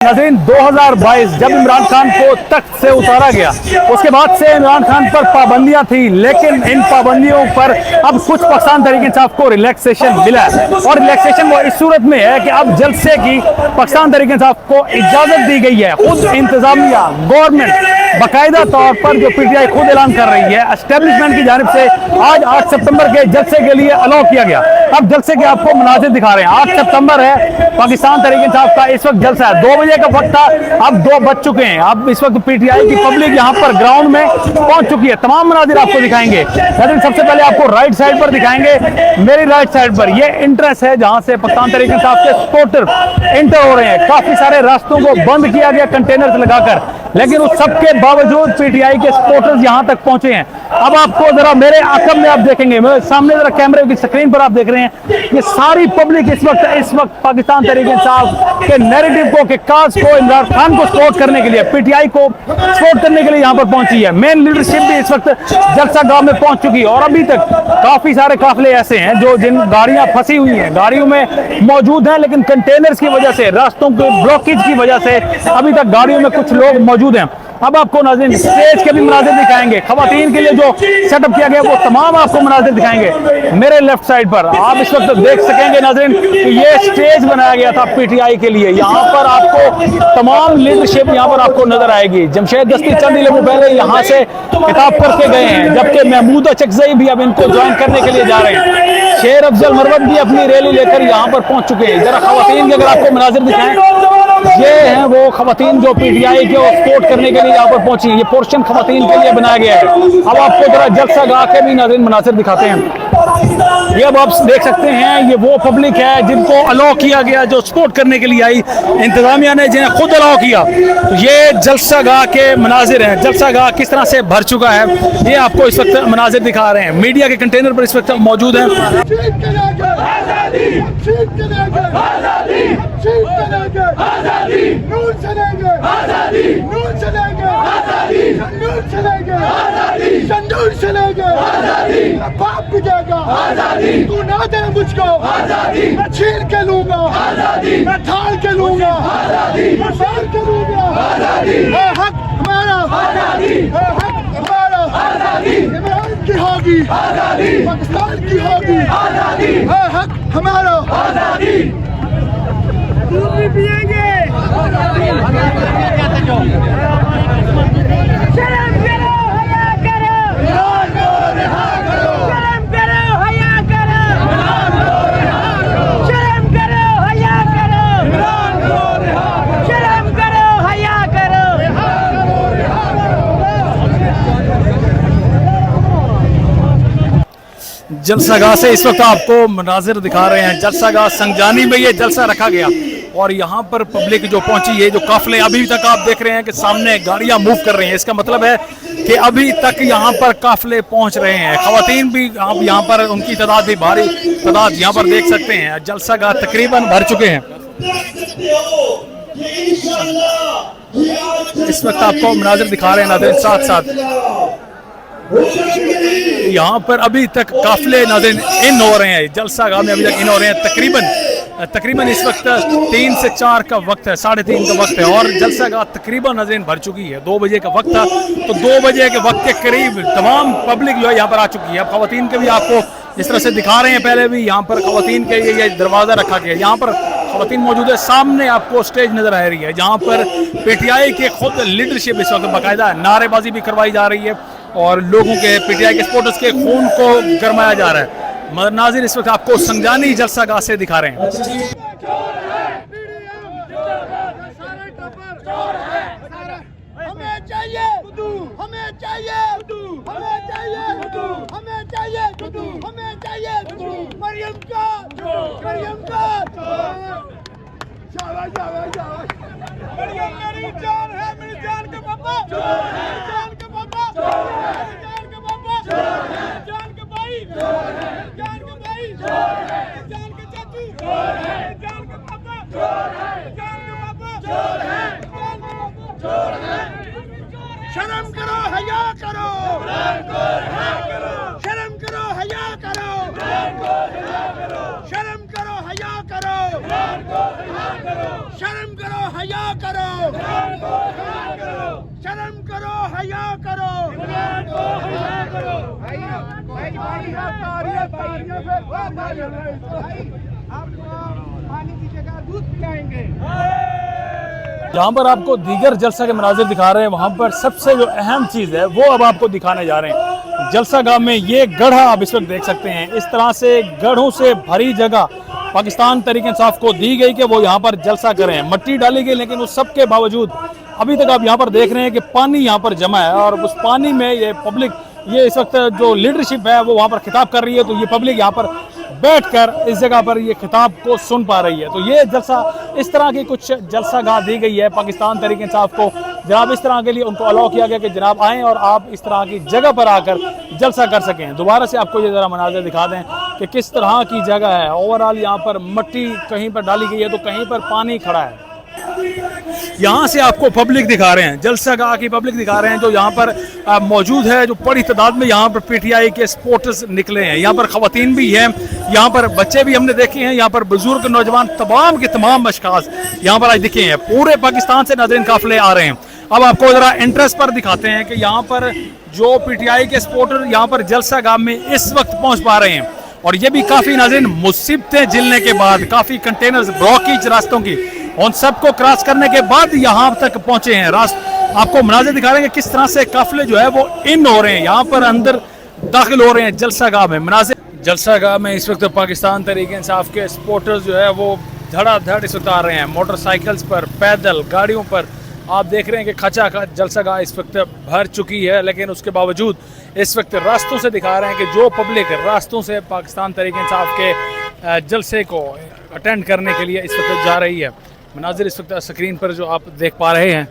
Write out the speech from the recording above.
नाज़रीन 2022 जब इमरान खान को तख्त से उतारा गया, उसके बाद से इमरान खान पर पाबंदियां थी, लेकिन इन पाबंदियों पर अब कुछ पाकिस्तान तहरीक इंसाफ को रिलैक्सेशन मिला है। और रिलैक्सेशन वो इस सूरत में है कि अब जलसे की पाकिस्तान तहरीक इंसाफ को इजाजत दी गई है। खुद इंतजामिया गवर्नमेंट बाकायदा तौर पर जो पीटीआई खुद ऐलान कर रही है, एस्टेब्लिशमेंट की जानिब से आज 8 सितंबर के जलसे के लिए अलाउ किया गया। अब जलसे के आपको मनाजिर दिखा रहे हैं। 8 सितंबर है, पाकिस्तान तहरीक इंसाफ का इस वक्त जलसा है। 2 बजे का वक्त था, अब 2 बज चुके हैं। अब इस वक्त पीटीआई की पब्लिक यहाँ पर ग्राउंड में पहुंच चुकी है। तमाम मनाजिर आपको दिखाएंगे, लेकिन सबसे पहले आपको राइट साइड पर दिखाएंगे। मेरी राइट साइड पर ये एंट्रेंस है जहां से पाकिस्तान तहरीक इंसाफ के सपोर्टर एंटर हो रहे हैं। काफी सारे रास्तों को बंद किया गया कंटेनर लगाकर, लेकिन उस सबके बावजूद पीटीआई के सपोर्टर्स यहां तक पहुंचे हैं। अब आपको जरा मेरे अकब में आप देखेंगे, मेरे सामने जरा कैमरे की स्क्रीन पर आप देख रहे हैं, ये सारी पब्लिक इस वक्त पाकिस्तान तहरीक इंसाफ के नैरेटिव को, के काज को, इमरान खान को सपोर्ट करने के लिए, पीटीआई को सपोर्ट करने के लिए यहां पर पहुंची है। मेन लीडरशिप भी इस वक्त जलसा गांव में पहुंच चुकी है। और अभी तक काफी सारे काफिले ऐसे हैं जो जिन गाड़ियां फंसी हुई हैं, गाड़ियों में मौजूद हैं, लेकिन कंटेनर्स की वजह से, रास्तों के ब्लॉकेज की वजह से अभी तक गाड़ियों में कुछ लोग मौजूद हैं। अब आपको नाज़रीन स्टेज के भी मनाजिर दिखाएंगे। खवातीन के लिए जो सेटअप किया गया वो तमाम आपको मनाजिर दिखाएंगे। मेरे लेफ्ट साइड पर आप इस वक्त देख सकेंगे नाज़रीन कि ये स्टेज बनाया गया था पीटीआई के लिए। यहाँ पर आपको तमाम लीडरशिप यहाँ पर आपको नजर आएगी। जमशेद दस्ती चंद लम्हों पहले यहाँ से खिताब करके गए हैं, जबकि महमूद अचकज़ई भी अब इनको ज्वाइन करने के लिए जा रहे हैं। शेर अफजल मरवत भी अपनी रैली लेकर यहाँ पर पहुंच चुके हैं। जरा खवातीन के अगर आपको मनाजिर दिखाएं, ये हैं वो खवातीन जो पीटीआई के सपोर्ट करने के लिए यहाँ पर पहुंची। ये पोर्शन खवातीन के लिए बनाया गया है। अब आपको जरा जलसा गा के भी नाज़रीन मनासिर दिखाते हैं। ये अब आप देख सकते हैं, ये वो पब्लिक है जिनको अलाउ किया गया, जो सपोर्ट करने के लिए आई। इंतजामिया ने जिन्हें खुद अलाउ किया। तो ये जलसा गा के मनाजिर हैं। जलसा गा किस तरह से भर चुका है, ये आपको इस वक्त मनाजिर दिखा रहे हैं। मीडिया के कंटेनर पर इस वक्त मौजूद हैं। तू ना दे मुझको आजादी, मैं छीन के लूंगा आजादी, मैं ठाड़ के लूंगा आजादी, मैं मार के लूंगा आजादी। है हक हमारा आजादी, है हक हमारा आजादी। इमरान की होगी आजादी, पाकिस्तान की होगी आजादी। है हक हमारा आजादी। दूध भी पिएंगे। शर्म करो, हया करो, इमरान को रिहा करो। शर्म करो, हया करो, इमरान को रिहा करो। शर्म करो, हया करो, इमरान को रिहा करो। शर्म करो, हया करो, रिहा करो, रिहा करो। जलसागाह से इस वक्त आपको मनाजिर दिखा रहे हैं। जलसागाह संजानी में ये जलसा रखा गया और यहाँ पर पब्लिक जो पहुंची है, जो काफिले अभी तक आप देख रहे हैं कि सामने गाड़ियां मूव कर रही हैं। इसका मतलब है कि अभी तक यहाँ पर काफिले पहुंच रहे हैं। खवातीन भी आप यहाँ पर, उनकी तादाद भी भारी तादाद यहाँ पर देख सकते हैं। जलसागाह तकरीबन भर चुके हैं। इस वक्त आपको मनाजिर दिखा रहे हैं नाज़रीन। साथ साथ यहाँ पर अभी तक काफिले नाज़रीन इन हो रहे हैं। जलसागाह में अभी तक इन हो रहे हैं। तकरीबन इस वक्त 3 से 4 का वक्त है, 3:30 का वक्त है और जलसागाह तकरीबन नाज़रीन भर चुकी है। 2 बजे का वक्त था, तो 2 बजे के वक्त के करीब तमाम पब्लिक जो है यहाँ पर आ चुकी है। अब खवातीन के भी आपको जिस तरह से दिखा रहे हैं, पहले भी यहाँ पर खवातीन के लिए दरवाज़ा रखा गया। यहाँ पर खवातीन मौजूद है। सामने आपको स्टेज नजर आ रही है जहाँ पर पीटीआई के खुद लीडरशिप इस वक्त बाकायदा नारेबाजी भी करवाई जा रही है और लोगों के, पीटीआई के सपोर्टर्स के खून को गरमाया जा रहा है। नाज़रीन इस वक्त आपको संजानी जलसागाह से दिखा रहे हैं। हमें चाहिए, हमें चाहिए, हमें चाहिए, हमें चाहिए, हमें चाहिए। मरियम का, मरियम का। शाबाश, शाबाश, शाबाश। मरियम मेरी जान है, मेरी जान के पापा, मेरी जान के पापा, मेरी जान के पापा, मेरी जान के भाई, मेरी जान के भाई, मेरी जान के चाचू, मेरी जान के पापा, मेरी जान के पापा, मेरी जान के पापा। शर्म करो, हया करो, शर्म करो, हया करो, शर्म करो, हया करो, शर्म करो, हया करो, शर्म करो, हया करो, पानी की जगह दूध पिलाएंगे। जहाँ पर आपको दीगर जलसा के मनाजिर दिखा रहे हैं, वहाँ पर सबसे जो अहम चीज़ है वो अब आपको दिखाने जा रहे हैं। जलसा गाह में ये गढ़ा आप इस वक्त देख सकते हैं। इस तरह से गढ़ों से भरी जगह पाकिस्तान तहरीक इंसाफ को दी गई कि वो यहाँ पर जलसा करें। मट्टी डाली गई, लेकिन उस सब के बावजूद अभी तक आप यहाँ पर देख रहे हैं कि पानी यहाँ पर जमा है और उस पानी में ये पब्लिक, ये इस वक्त जो लीडरशिप है वो वहाँ पर खिताब कर रही है। तो ये पब्लिक यहाँ पर बैठकर इस जगह पर ये खिताब को सुन पा रही है। तो ये जलसा, इस तरह की कुछ जलसा गाह दी गई है पाकिस्तान तहरीक इंसाफ को। जनाब इस तरह के लिए उनको अलाउ किया गया कि जनाब आएँ और आप इस तरह की जगह पर आकर जलसा कर सकें। दोबारा से आपको ये ज़रा मनाज़र दिखा दें कि किस तरह की जगह है। ओवरऑल यहाँ पर मट्टी कहीं पर डाली गई है तो कहीं पर पानी खड़ा है। यहाँ से आपको पब्लिक दिखा रहे हैं, जलसा गाह की पब्लिक दिखा रहे हैं जो यहाँ पर मौजूद है, जो बड़ी तादाद में यहाँ पर पीटीआई के सपोर्टर्स निकले हैं। यहाँ पर खवातीन भी हैं, यहाँ पर बच्चे भी हमने देखे हैं, यहाँ पर बुजुर्ग, नौजवान, तमाम के तमाम अशखास यहाँ पर आज दिखे हैं। पूरे पाकिस्तान से नाज़रीन काफिले आ रहे हैं। अब आपको जरा इंटरेस्ट पर दिखाते हैं कि यहाँ पर जो पीटीआई के सपोर्टर यहाँ पर जलसा गाह में इस वक्त पहुँच पा रहे हैं। और ये भी काफ़ी नाज़रीन मुसीबतें झेलने के बाद, काफ़ी कंटेनर्स, ब्लॉकेज रास्तों की, उन सबको क्रॉस करने के बाद यहाँ तक पहुंचे हैं। आपको मनाज़िर दिखा रहे हैं कि किस तरह से काफिले जो है वो इन हो रहे हैं, यहाँ पर अंदर दाखिल हो रहे हैं जलसा गाह में। मनाज़िर जलसा गाह में इस वक्त पाकिस्तान तहरीक इंसाफ के सपोर्टर्स जो है वो धड़ाधड़ इस वक्त आ रहे हैं, मोटरसाइकिल्स पर, पैदल, गाड़ियों पर। आप देख रहे हैं कि खचा खच जलसा गाह इस वक्त भर चुकी है, लेकिन उसके बावजूद इस वक्त रास्तों से दिखा रहे हैं कि जो पब्लिक रास्तों से पाकिस्तान तहरीक इंसाफ के जलसे को अटेंड करने के लिए इस वक्त जा रही है। मनाज़िर इस वक्त स्क्रीन पर जो आप देख पा रहे हैं